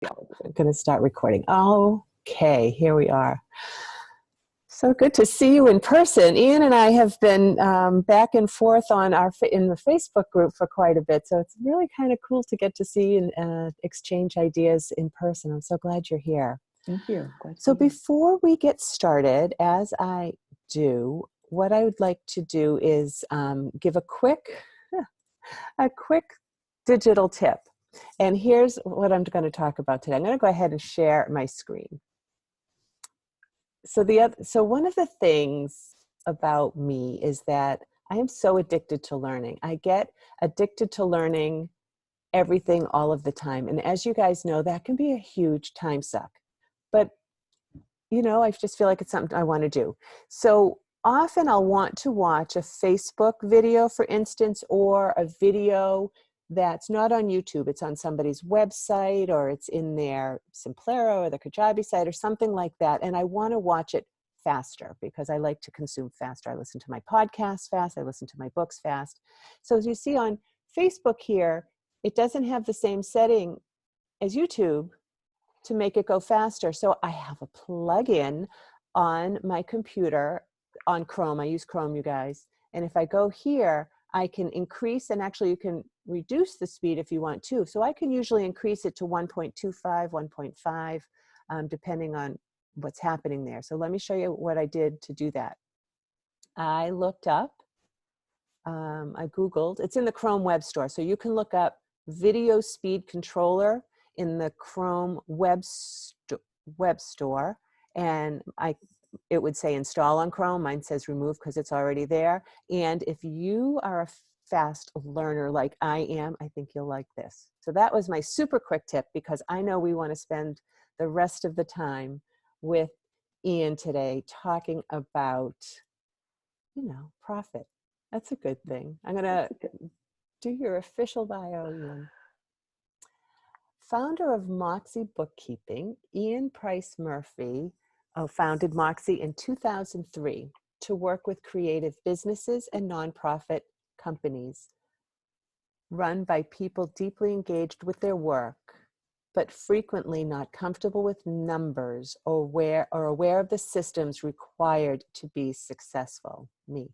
I'm going to start recording. Okay, here we are. So good to see you in person. Ian and I have been back and forth on in the Facebook group for quite a bit, so it's really kind of cool to get to see and exchange ideas in person. I'm so glad you're here. Thank you. So before we get started, as I do, what I would like to do is give a quick digital tip. And here's what I'm going to talk about today. I'm going to go ahead and share my screen. So one of the things about me is that I am so addicted to learning. I get addicted to learning everything all of the time. And as you guys know, that can be a huge time suck. But, you know, I just feel like it's something I want to do. So often I'll want to watch a Facebook video, for instance, or a video that's not on YouTube. It's on somebody's website, or it's in their Simplero or the Kajabi site or something like that. And I want to watch it faster because I like to consume faster. I listen to my podcasts fast. I listen to my books fast. So as you see on Facebook here, it doesn't have the same setting as YouTube to make it go faster. So I have a plugin on my computer on Chrome. I use Chrome, you guys. And if I go here, I can increase, and actually you can reduce the speed if you want to. So I can usually increase it to 1.25, 1.5, depending on what's happening there. So let me show you what I did to do that. I looked up, I Googled, it's in the Chrome web store. So you can look up video speed controller in the Chrome web store, and it would say install on Chrome. Mine says remove because it's already there. And if you are a fast learner like I am, I think you'll like this. So that was my super quick tip, because I know we want to spend the rest of the time with Ian today talking about, you know, profit. That's a good thing. I'm going to do your official bio, Ian. Founder of Moxie Bookkeeping, Ean Price Murphy founded Moxie in 2003 to work with creative businesses and nonprofit companies run by people deeply engaged with their work, but frequently not comfortable with numbers or aware of the systems required to be successful. Me.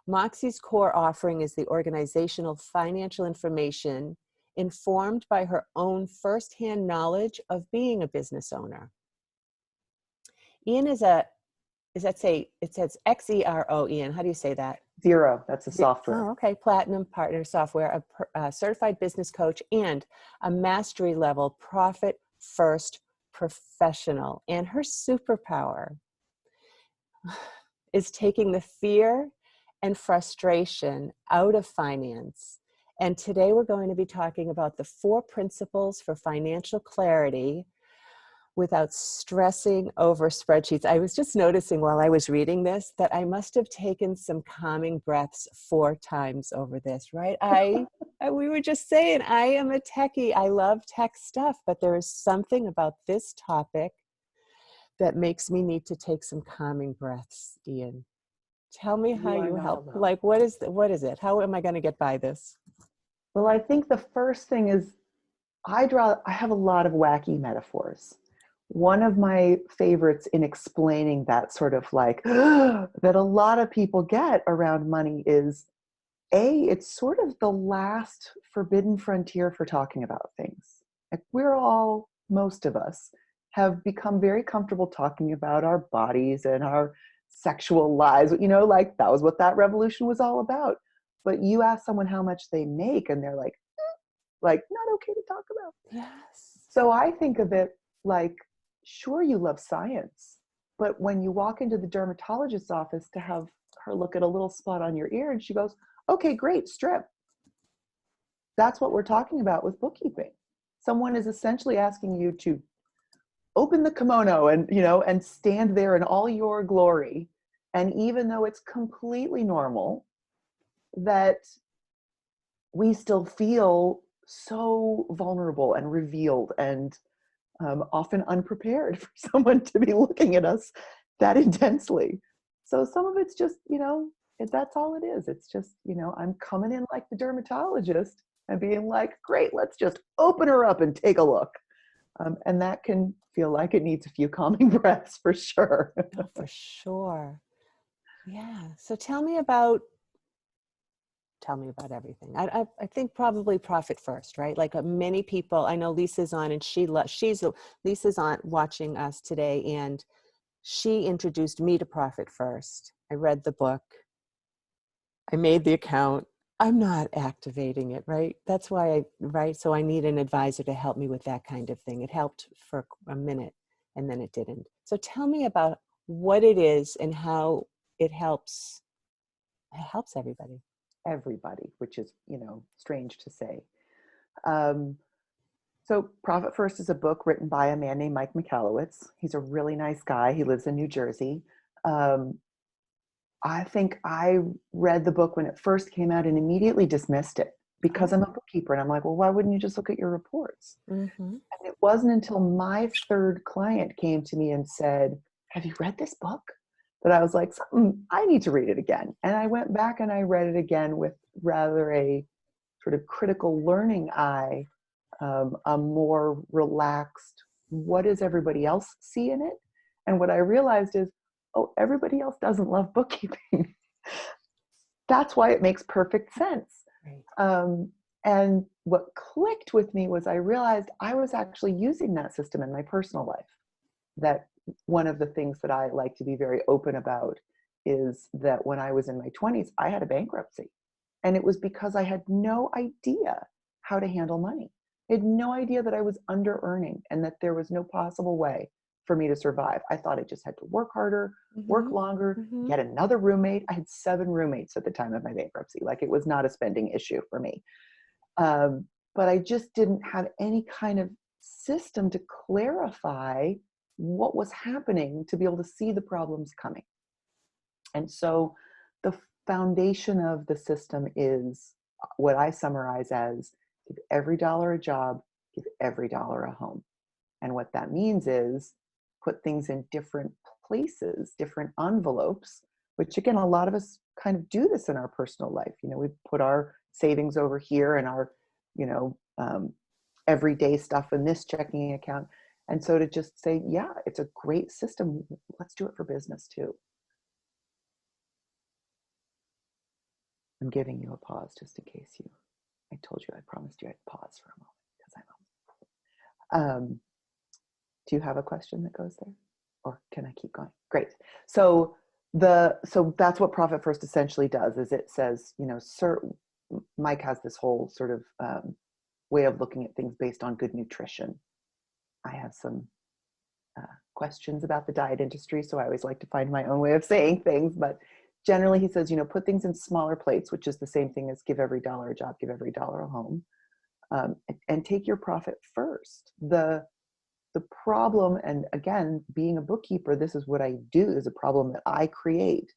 Moxie's core offering is the organizational financial information informed by her own firsthand knowledge of being a business owner. Ian it says Xero, Ian, how do you say that? Xero, that's a software. Oh, okay, Platinum Partner Software, a certified business coach, and a mastery level profit first professional. And her superpower is taking the fear and frustration out of finance. And today we're going to be talking about the 4 principles for financial clarity without stressing over spreadsheets. I was just noticing while I was reading this that I must have taken some calming breaths 4 times over this, right? We were just saying, I am a techie. I love tech stuff, but there is something about this topic that makes me need to take some calming breaths, Ian. Tell me how you help. Like, what is it? How am I going to get by this? Well, I think the first thing is I have a lot of wacky metaphors. One of my favorites in explaining that sort of like that a lot of people get around money is it's sort of the last forbidden frontier for talking about things. Like most of us have become very comfortable talking about our bodies and our sexual lives, you know, like that was what that revolution was all about. But you ask someone how much they make and they're like not okay to talk about. Yes. So I think of it like, sure, you love science, but when you walk into the dermatologist's office to have her look at a little spot on your ear and she goes, okay, great, strip. That's what we're talking about with bookkeeping. Someone is essentially asking you to open the kimono and, you know, and stand there in all your glory. And even though it's completely normal that we still feel so vulnerable and revealed and often unprepared for someone to be looking at us that intensely. So some of it's just, you know, that's all it is. It's just, you know, I'm coming in like the dermatologist and being like, great, let's just open her up and take a look. And that can feel like it needs a few calming breaths for sure. Oh, for sure. Yeah. So tell me about everything. I think probably profit first, right? Like many people, I know Lisa's on, and Lisa's on watching us today, and she introduced me to profit first. I read the book. I made the account. I'm not activating it, right? That's why right? So I need an advisor to help me with that kind of thing. It helped for a minute and then it didn't. So tell me about what it is and how it helps everybody. Everybody, which is, strange to say. Um, so Profit First is a book written by a man named Mike Michalowicz. He's a really nice guy. He lives in New Jersey. Um, I think I read the book when it first came out and immediately dismissed it because I'm a bookkeeper. And I'm like, well, why wouldn't you just look at your reports? Mm-hmm. And it wasn't until my third client came to me and said, have you read this book? That I was like, I need to read it again. And I went back and I read it again with rather a sort of critical learning eye, a more relaxed, what does everybody else see in it? And what I realized is, oh, everybody else doesn't love bookkeeping. That's why it makes perfect sense. Right. And what clicked with me was I realized I was actually using that system in my personal life. That one of the things that I like to be very open about is that when I was in my 20s, I had a bankruptcy. And it was because I had no idea how to handle money. I had no idea that I was under earning and that there was no possible way for me to survive. I thought I just had to work harder, work Mm-hmm. longer, Mm-hmm. get another roommate. I had 7 roommates at the time of my bankruptcy. Like, it was not a spending issue for me. But I just didn't have any kind of system to clarify what was happening to be able to see the problems coming. And so the foundation of the system is what I summarize as give every dollar a job, give every dollar a home. And what that means is put things in different places, different envelopes, which again, a lot of us kind of do this in our personal life. We put our savings over here and our, everyday stuff in this checking account. And so to just say, yeah, it's a great system. Let's do it for business too. I'm giving you a pause just in case I told you, I promised you I'd pause for a moment because I'm do you have a question that goes there, or can I keep going? Great. So that's what Profit First essentially does, is it says, Mike has this whole sort of way of looking at things based on good nutrition. I have some questions about the diet industry, so I always like to find my own way of saying things, but generally he says, put things in smaller plates, which is the same thing as give every dollar a job, give every dollar a home, and take your profit first. The problem, and again, being a bookkeeper, this is what I do, is a problem that I create.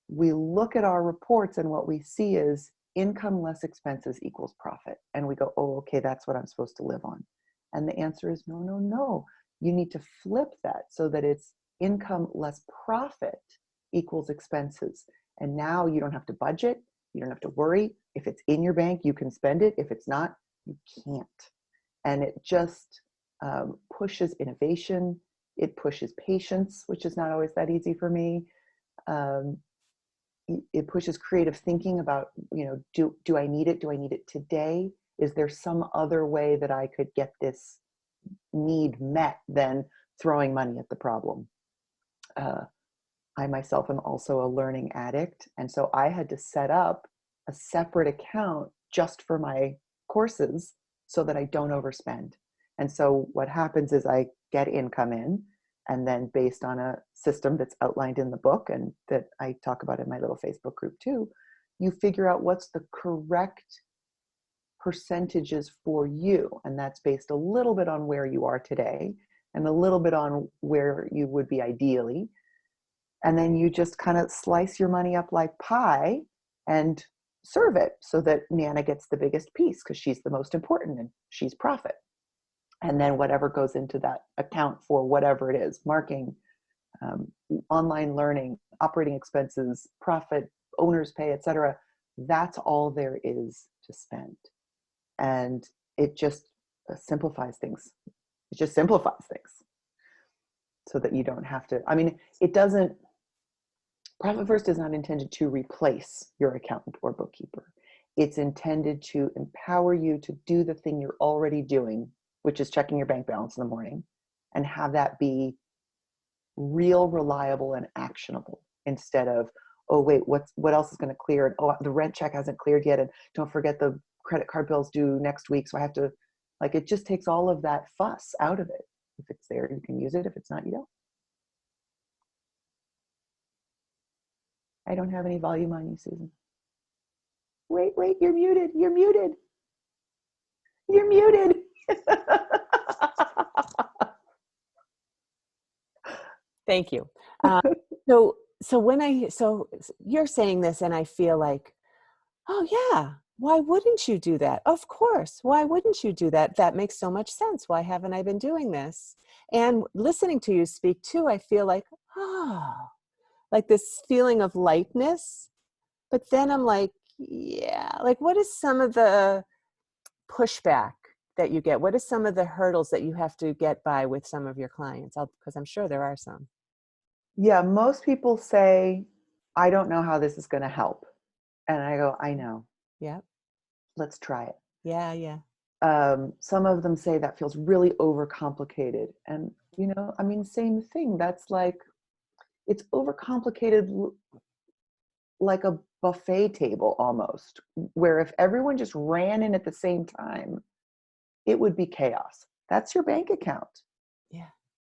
We look at our reports and what we see is income less expenses equals profit. And we go, oh, okay, that's what I'm supposed to live on. And the answer is no, no, no. You need to flip that so that it's income less profit equals expenses. And now you don't have to budget. You don't have to worry. If it's in your bank, you can spend it. If it's not, you can't. And it just pushes innovation. It pushes patience, which is not always that easy for me. It pushes creative thinking about, do I need it? Do I need it today? Is there some other way that I could get this need met than throwing money at the problem? I myself am also a learning addict. And so I had to set up a separate account just for my courses so that I don't overspend. And so what happens is I get income in, and then based on a system that's outlined in the book and that I talk about in my little Facebook group too, you figure out what's the correct percentages for you. And that's based a little bit on where you are today and a little bit on where you would be ideally. And then you just kind of slice your money up like pie and serve it so that Nana gets the biggest piece because she's the most important and she's profit. And then whatever goes into that account for whatever it is, marketing, online learning, operating expenses, profit, owner's pay, etc., that's all there is to spend. And it just simplifies things. It just simplifies things so that you don't have to, I mean, it doesn't, Profit First is not intended to replace your accountant or bookkeeper. It's intended to empower you to do the thing you're already doing, which is checking your bank balance in the morning, and have that be real, reliable, and actionable instead of, oh, wait, what else is going to clear? And oh, the rent check hasn't cleared yet. And don't forget the credit card bill's due next week. So I have to, like, it just takes all of that fuss out of it. If it's there, you can use it. If it's not, you don't. I don't have any volume on you, Susan. Wait, you're muted. You're muted. You're muted. Thank you. So you're saying this and I feel like, oh yeah, why wouldn't you do that? Of course. Why wouldn't you do that? That makes so much sense. Why haven't I been doing this? And listening to you speak too, I feel like, oh, like this feeling of lightness. But then I'm like, yeah, like what is some of the pushback that you get? What is some of the hurdles that you have to get by with some of your clients? Because I'm sure there are some. Yeah, most people say, I don't know how this is going to help. And I go, I know. Yeah. Let's try it. Yeah. Some of them say that feels really overcomplicated. And, you know, I mean, same thing. That's like, it's overcomplicated like a buffet table almost, where if everyone just ran in at the same time, it would be chaos. That's your bank account. Yeah.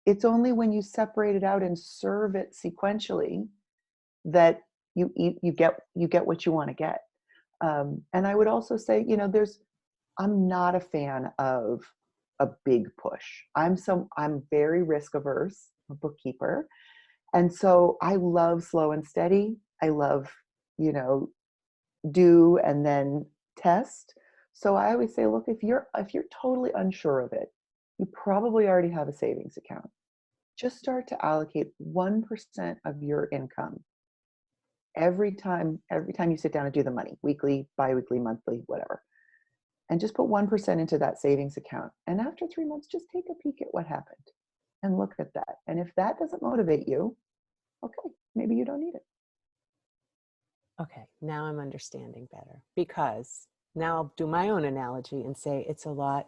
It's only when you separate it out and serve it sequentially that you get what you want to get. And I would also say, you know, I'm not a fan of a big push. I'm very risk averse, a bookkeeper. And so I love slow and steady. I love, you know, do and then test. So I always say, look, if you're totally unsure of it, you probably already have a savings account. Just start to allocate 1% of your income every time you sit down and do the money, weekly, biweekly, monthly, whatever. And just put 1% into that savings account. And after 3 months, just take a peek at what happened and look at that. And if that doesn't motivate you, okay, maybe you don't need it. Okay, now I'm understanding better, because now I'll do my own analogy and say it's a lot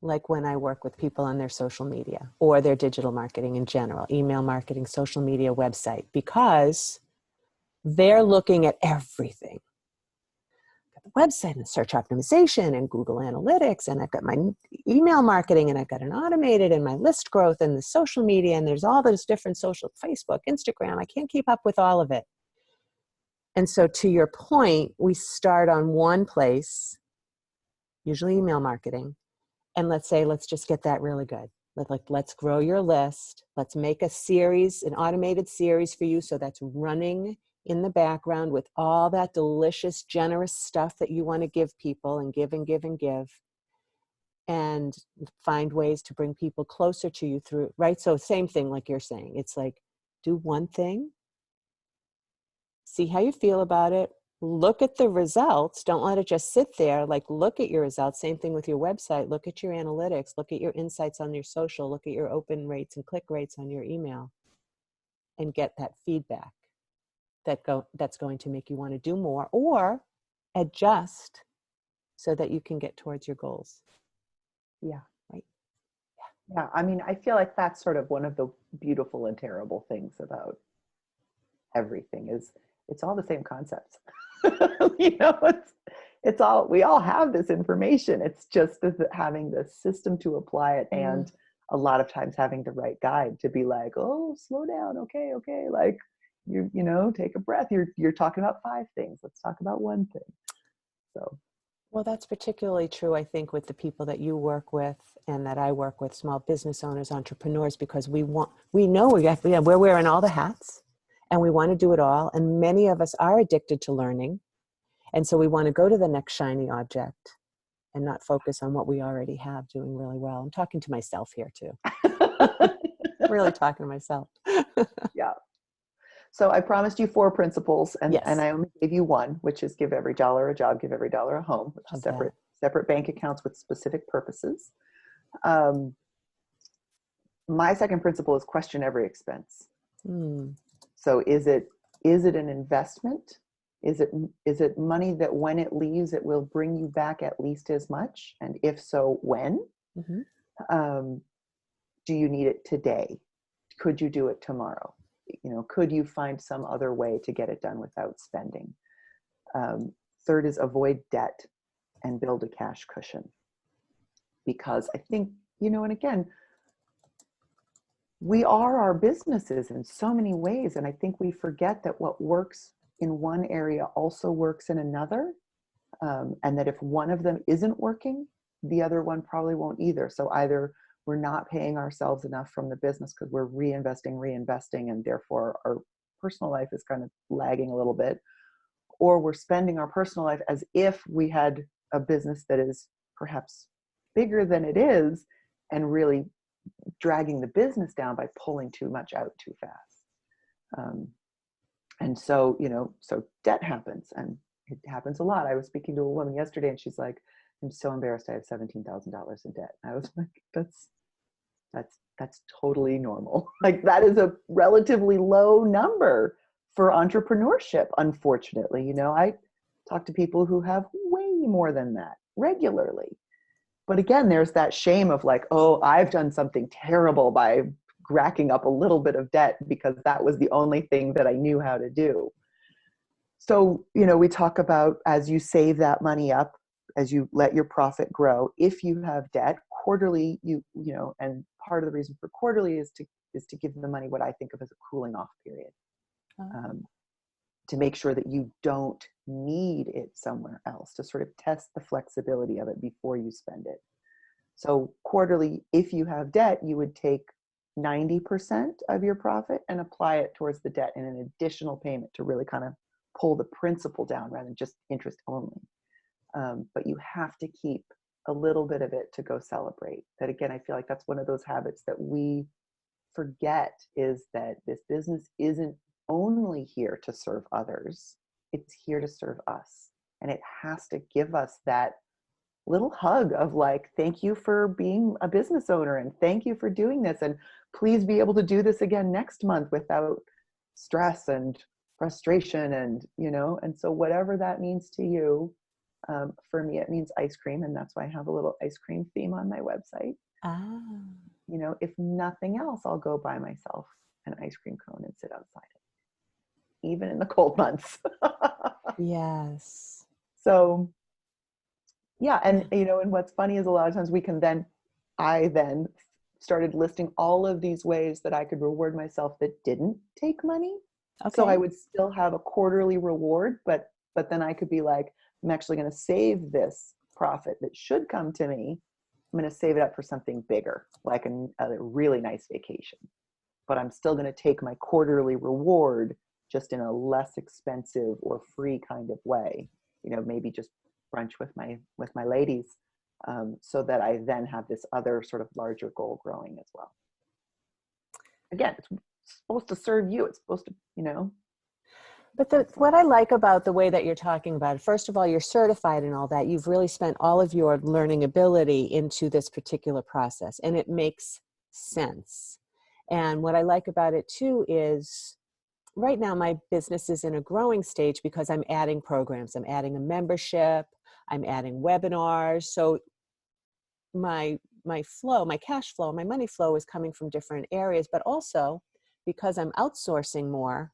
like when I work with people on their social media or their digital marketing in general, email marketing, social media, website, because they're looking at everything. I've got the website and search optimization and Google Analytics, and I've got my email marketing, and I've got an automated and my list growth and the social media, and there's all those different social, Facebook, Instagram. I can't keep up with all of it. And so to your point, we start on one place, usually email marketing, and let's just get that really good. Let's grow your list. Let's make a series, an automated series for you, so that's running in the background with all that delicious, generous stuff that you want to give people, and give and give and give, and find ways to bring people closer to you through, right? So same thing like you're saying. It's like, do one thing, see how you feel about it, look at the results. Don't let it just sit there. Like, look at your results. Same thing with your website. Look at your analytics. Look at your insights on your social. Look at your open rates and click rates on your email, and get that feedback that's going to make you want to do more or adjust so that you can get towards your goals. Yeah. Right. Yeah. I mean, I feel like that's sort of one of the beautiful and terrible things about everything is it's all the same concepts. You know, it's all, we all have this information. It's just having the system to apply it, and a lot of times having the right guide to be like, oh, slow down. Okay. Like, you know, take a breath. You're talking about 5 things. Let's talk about one thing. So. Well, that's particularly true, I think, with the people that you work with and that I work with, small business owners, entrepreneurs, because we know we're wearing all the hats and we want to do it all. And many of us are addicted to learning. And so we want to go to the next shiny object and not focus on what we already have doing really well. I'm talking to myself here too. Really talking to myself. Yeah. So I promised you 4 principles, and Yes. I only gave you one, which is give every dollar a job, give every dollar a home, which is separate bank accounts with specific purposes. my second principle is question every expense. Mm. So is it an investment? Is it money that when it leaves, it will bring you back at least as much? And if so, when? Mm-hmm. Do you need it today? Could you do it tomorrow? Could you find some other way to get it done without spending? Third is avoid debt and build a cash cushion. Because I think, and again, we are our businesses in so many ways. And I think we forget that what works in one area also works in another. And that if one of them isn't working, the other one probably won't either. So either we're not paying ourselves enough from the business because we're reinvesting, and therefore our personal life is kind of lagging a little bit, or we're spending our personal life as if we had a business that is perhaps bigger than it is, and really dragging the business down by pulling too much out too fast. And so, so debt happens, and it happens a lot. I was speaking to a woman yesterday, and she's like, I'm so embarrassed I have $17,000 in debt. I was like, that's totally normal. Like, that is a relatively low number for entrepreneurship, unfortunately. I talk to people who have way more than that regularly. But again, there's that shame of like, oh, I've done something terrible by racking up a little bit of debt because that was the only thing that I knew how to do. So, we talk about, as you save that money up, as you let your profit grow, if you have debt quarterly, and part of the reason for quarterly is to give the money what I think of as a cooling off period, to make sure that you don't need it somewhere else, to sort of test the flexibility of it before you spend it. So quarterly, if you have debt, you would take 90% of your profit and apply it towards the debt in an additional payment to really kind of pull the principal down rather than just interest only. But you have to keep a little bit of it to go celebrate. That, again, I feel like that's one of those habits that we forget, is that this business isn't only here to serve others, it's here to serve us. And it has to give us that little hug of like, thank you for being a business owner, and thank you for doing this, and please be able to do this again next month without stress and frustration, and and so whatever that means to you. For me, it means ice cream, and that's why I have a little ice cream theme on my website. If nothing else, I'll go buy myself an ice cream cone and sit outside it, even in the cold months. Yes. So yeah, and and what's funny is a lot of times I then started listing all of these ways that I could reward myself that didn't take money. Okay. So I would still have a quarterly reward, but then I could be like, I'm actually going to save this profit that should come to me. I'm going to save it up for something bigger, like a really nice vacation. But I'm still going to take my quarterly reward just in a less expensive or free kind of way. Maybe just brunch with my ladies, so that I then have this other sort of larger goal growing as well. Again, it's supposed to serve you. It's supposed to, But what I like about the way that you're talking about it, first of all, you're certified and all that. You've really spent all of your learning ability into this particular process, and it makes sense. And what I like about it too is, right now my business is in a growing stage because I'm adding programs. I'm adding a membership. I'm adding webinars. So my flow, my cash flow, my money flow is coming from different areas, but also because I'm outsourcing more.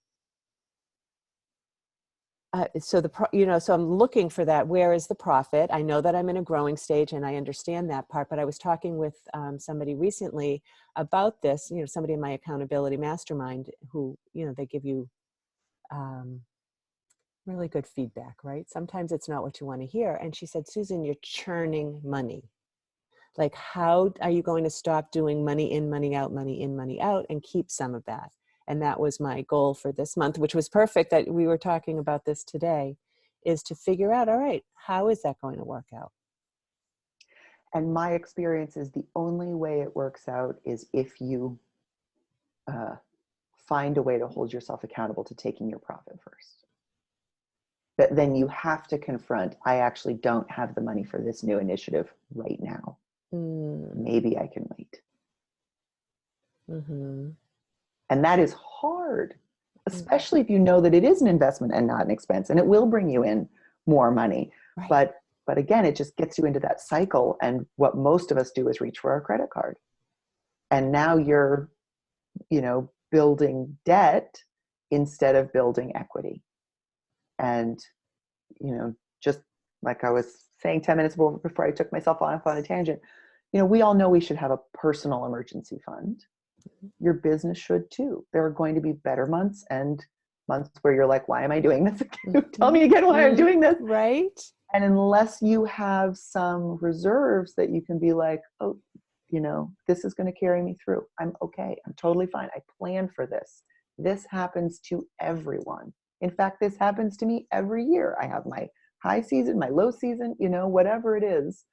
So I'm looking for that. Where is the profit? I know that I'm in a growing stage, and I understand that part. But I was talking with somebody recently about this. Somebody in my accountability mastermind who, they give you really good feedback, right? Sometimes it's not what you want to hear. And she said, Susan, you're churning money. Like, how are you going to stop doing money in, money out, money in, money out, and keep some of that? And that was my goal for this month, which was perfect that we were talking about this today, is to figure out, all right, how is that going to work out? And my experience is the only way it works out is if you find a way to hold yourself accountable to taking your profit first. But then you have to confront, I actually don't have the money for this new initiative right now. Maybe I can wait. Mm-hmm. And that is hard, especially if you know that it is an investment and not an expense, and it will bring you in more money. Right. But again, it just gets you into that cycle. And what most of us do is reach for our credit card. And now you're, building debt instead of building equity. And, just like I was saying 10 minutes before I took myself off on a tangent, we all know we should have a personal emergency fund. Your business should too. There are going to be better months and months where you're like, why am I doing this? Tell me again why I'm doing this. Right. And unless you have some reserves that you can be like, oh, this is going to carry me through. I'm okay. I'm totally fine. I planned for this. This happens to everyone. In fact, this happens to me every year. I have my high season, my low season, whatever it is,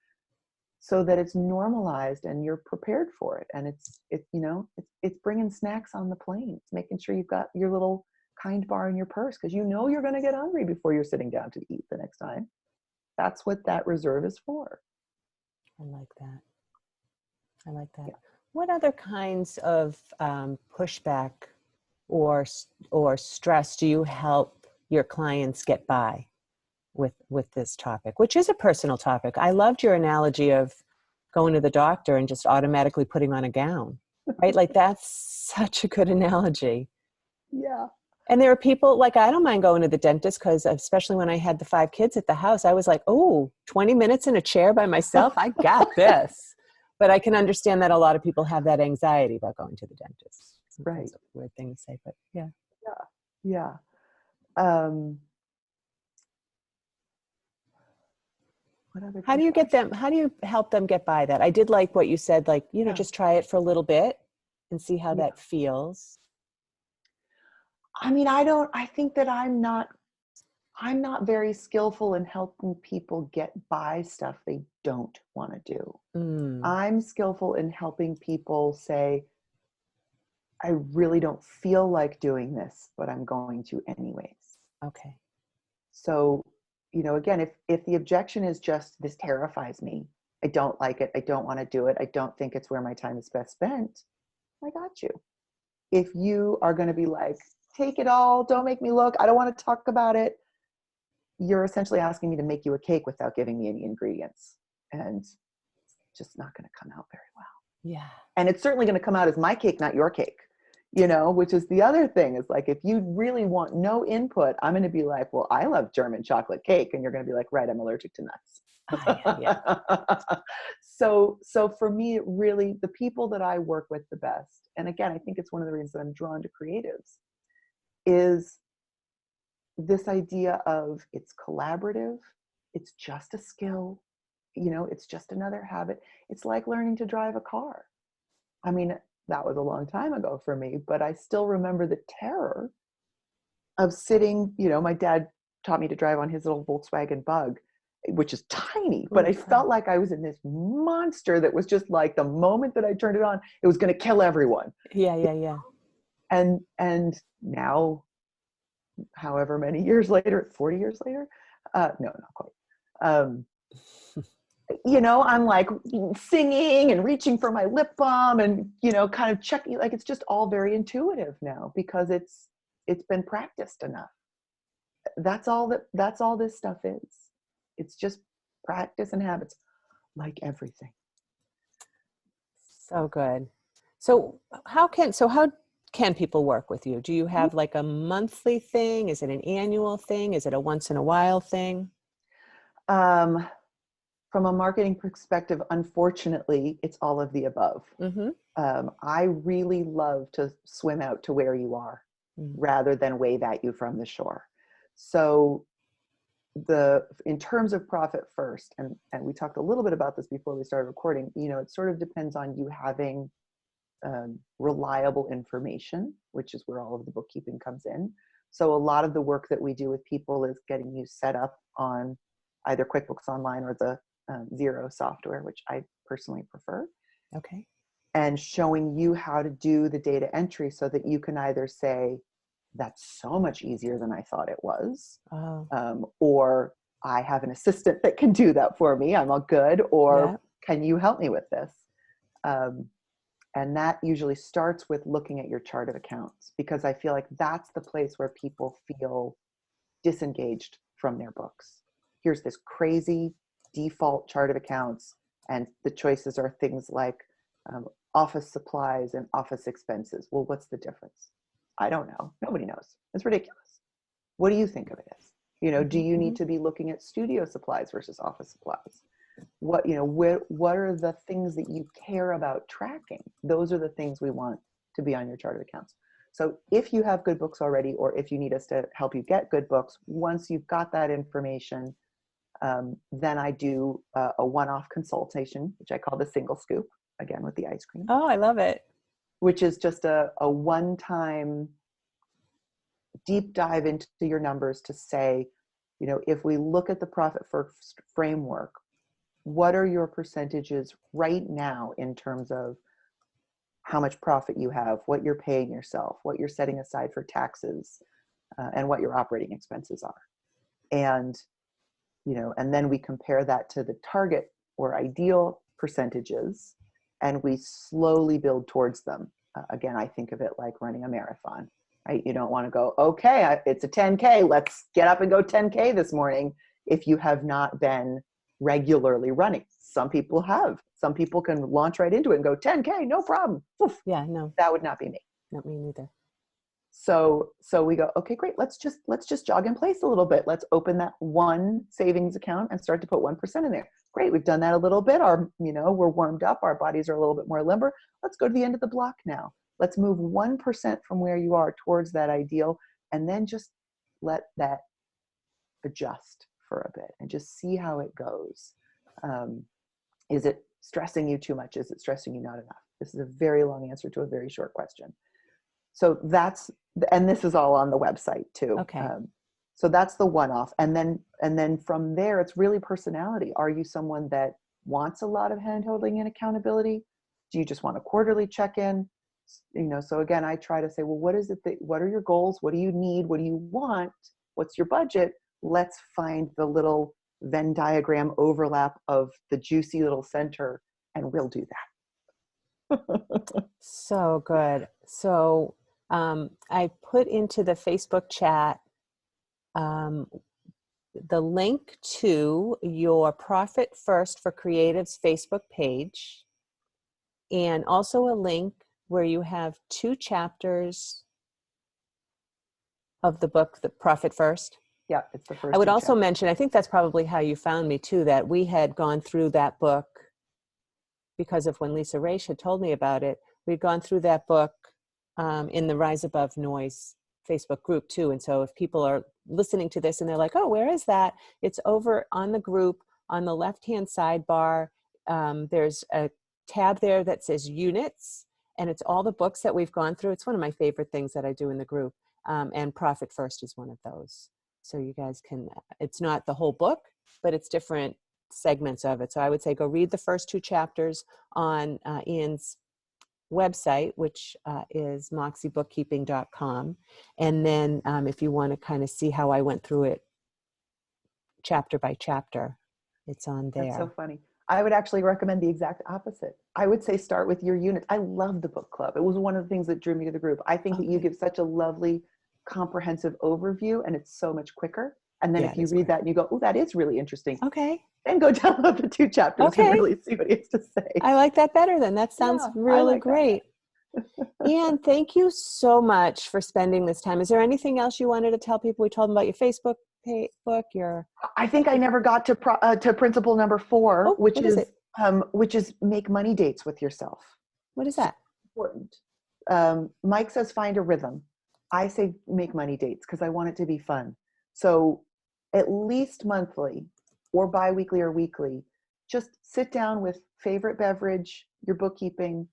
so that it's normalized and you're prepared for it. And it's bringing snacks on the plane. It's making sure you've got your little Kind bar in your purse because you're going to get hungry before you're sitting down to eat the next time. That's what that reserve is for. I like that. Yeah. What other kinds of pushback or stress do you help your clients get by with this topic, which is a personal topic? I loved your analogy of going to the doctor and just automatically putting on a gown, right? Like that's such a good analogy. Yeah. And there are people like, I don't mind going to the dentist because especially when I had the 5 kids at the house, I was like, oh, 20 minutes in a chair by myself. I got this. But I can understand that a lot of people have that anxiety about going to the dentist. Right. That's a weird thing to say, but yeah. Yeah. Yeah. What other How do you pushback? how do you help them get by that? I did like what you said, like, just try it for a little bit and see how that feels. I mean, I think that I'm not very skillful in helping people get by stuff they don't want to do. I'm skillful in helping people say, I really don't feel like doing this, but I'm going to anyways. Okay. So, again, if the objection is just, this terrifies me, I don't like it, I don't want to do it, I don't think it's where my time is best spent, I got you. If you are going to be like, take it all, don't make me look, I don't want to talk about it, you're essentially asking me to make you a cake without giving me any ingredients. And it's just not going to come out very well. Yeah. And it's certainly going to come out as my cake, not your cake, which is the other thing. Is like, if you really want no input, I'm going to be like, well, I love German chocolate cake. And you're going to be like, right, I'm allergic to nuts. Yeah. So for me, it really, the people that I work with the best, and again, I think it's one of the reasons that I'm drawn to creatives, is this idea of it's collaborative, it's just a skill, it's just another habit. It's like learning to drive a car. I mean, that was a long time ago for me, but I still remember the terror of sitting, my dad taught me to drive on his little Volkswagen Bug, which is tiny, but I felt like I was in this monster that was just like, the moment that I turned it on, it was going to kill everyone. Yeah. And now, however many years later, 40 years later, no, not quite. I'm like singing and reaching for my lip balm and, kind of checking, like, it's just all very intuitive now because it's been practiced enough. That's all this stuff is. It's just practice and habits, like everything. So good. So how can people work with you? Do you have like a monthly thing? Is it an annual thing? Is it a once in a while thing? From a marketing perspective, unfortunately, it's all of the above. Mm-hmm. I really love to swim out to where you are rather than wave at you from the shore. So in terms of profit first, and we talked a little bit about this before we started recording, it sort of depends on you having reliable information, which is where all of the bookkeeping comes in. So a lot of the work that we do with people is getting you set up on either QuickBooks Online or the Xero software, which I personally prefer. Okay. And showing you how to do the data entry so that you can either say, that's so much easier than I thought it was, or I have an assistant that can do that for me, I'm all good, or can you help me with this? And that usually starts with looking at your chart of accounts, because I feel like that's the place where people feel disengaged from their books. Here's this crazy default chart of accounts, and the choices are things like office supplies and office expenses. Well, what's the difference? I don't know. Nobody knows. It's ridiculous. What do you think of it as? You know, do you need to be looking at studio supplies versus office supplies? What, you know, what are the things that you care about tracking? Those are the things we want to be on your chart of accounts. So if you have good books already, or if you need us to help you get good books, once you've got that information, then I do a one-off consultation, which I call the single scoop, again with the ice cream. Oh, I love it. Which is just a one-time deep dive into your numbers to say, you know, if we look at the profit first framework, what are your percentages right now in terms of how much profit you have, what you're paying yourself, what you're setting aside for taxes, and what your operating expenses are. And, you know, and then we compare that to the target or ideal percentages, and we slowly build towards them. Again, I think of it like running a marathon, right? You don't want to go, okay, it's a 10K, let's get up and go 10K this morning, if you have not been regularly running. Some people have. Some people can launch right into it and go 10K, no problem. Oof. Yeah, no, That would not be me. not me neither. So we go, okay, great. Let's just jog in place a little bit. Let's open that one savings account and start to put 1% in there. Great. We've done that a little bit. We're warmed up. Our bodies are a little bit more limber. Let's go to the end of the block now. Let's move 1% from where you are towards that ideal, and then just let that adjust for a bit and just see how it goes. Is it stressing you too much? Is it stressing you not enough? This is a very long answer to a very short question. So and this is all on the website too. Okay. So that's the one-off. And then from there, it's really personality. Are you someone that wants a lot of hand-holding and accountability? Do you just want a quarterly check-in? You know, so again, I try to say, well, what are your goals? What do you need? What do you want? What's your budget? Let's find the little Venn diagram overlap of the juicy little center, and we'll do that. So good. So I put into the Facebook chat the link to your Profit First for Creatives Facebook page, and also a link where you have 2 chapters of the book, The Profit First. Yeah, it's the first. I would also mention, I think that's probably how you found me too, that we had gone through that book because of when Lisa Raish had told me about it. We'd gone through that book in the Rise Above Noise Facebook group too. And so if people are listening to this and they're like, oh, where is that? It's over on the group on the left-hand sidebar. There's a tab there that says units, and it's all the books that we've gone through. It's one of my favorite things that I do in the group. And Profit First is one of those. So you guys can, it's not the whole book, but it's different segments of it. So I would say go read the first 2 chapters on Ian's website, which is moxiebookkeeping.com. And then if you want to kind of see how I went through it chapter by chapter, it's on there. That's so funny. I would actually recommend the exact opposite. I would say start with your unit. I love the book club. It was one of the things that drew me to the group. I think that you give such a lovely comprehensive overview, and it's so much quicker. And then if you read that and you go, oh, that is really interesting. Okay. Then go download the 2 chapters and really see what he has to say. I like that better then. That sounds really great. Ian, thank you so much for spending this time. Is there anything else you wanted to tell people? We told them about your Facebook book, I think I never got to principle number 4, which is make money dates with yourself. What is that? Important. Mike says find a rhythm. I say make money dates because I want it to be fun. So at least monthly or bi-weekly or weekly, just sit down with favorite beverage, your bookkeeping.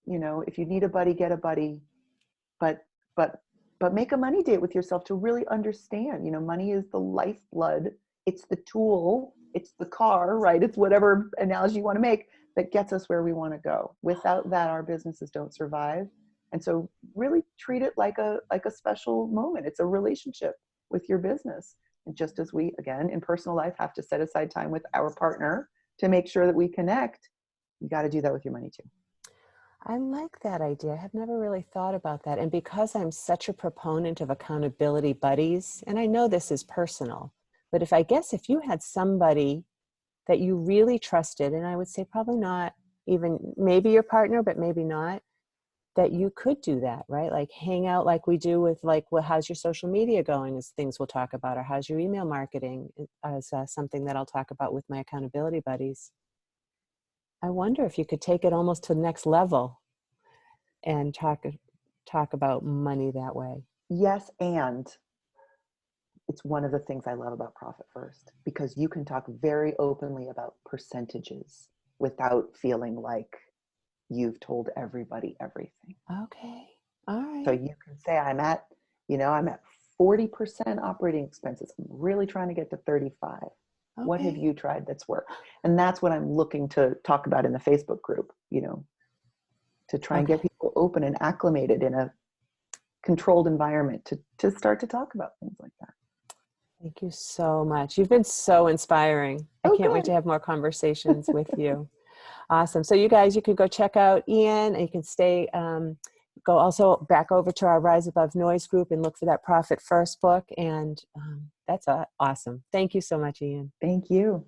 You know, if you need a buddy, get a buddy, but make a money date with yourself to really understand, you know, money is the lifeblood. It's the tool, it's the car, right? It's whatever analogy you want to make that gets us where we want to go. Without that, our businesses don't survive. And so really treat it like a special moment. It's a relationship with your business. And just as we, again, in personal life, have to set aside time with our partner to make sure that we connect, you got to do that with your money too. I like that idea. I have never really thought about that. And because I'm such a proponent of accountability buddies, and I know this is personal, but if you had somebody that you really trusted, and I would say probably not even maybe your partner, but maybe not, that you could do that, right? Like hang out like we do with like, well, how's your social media going is things we'll talk about, or how's your email marketing as something that I'll talk about with my accountability buddies. I wonder if you could take it almost to the next level and talk about money that way. Yes, and it's one of the things I love about Profit First, because you can talk very openly about percentages without feeling like you've told everybody everything. Okay. All So right. you can say, I'm at 40% operating expenses. I'm really trying to get to 35. What have Okay. you tried that's worked? And that's what I'm looking to talk about in the Facebook group, to try and get Okay. people open and acclimated in a controlled environment to start to talk about things like that. Thank you so much. You've been so inspiring. I Oh, can't wait good. to have more conversations with you. Awesome. So you guys, you could go check out Ian, and you can go also back over to our Rise Above Noise group and look for that Profit First book. And that's awesome. Thank you so much, Ian. Thank you.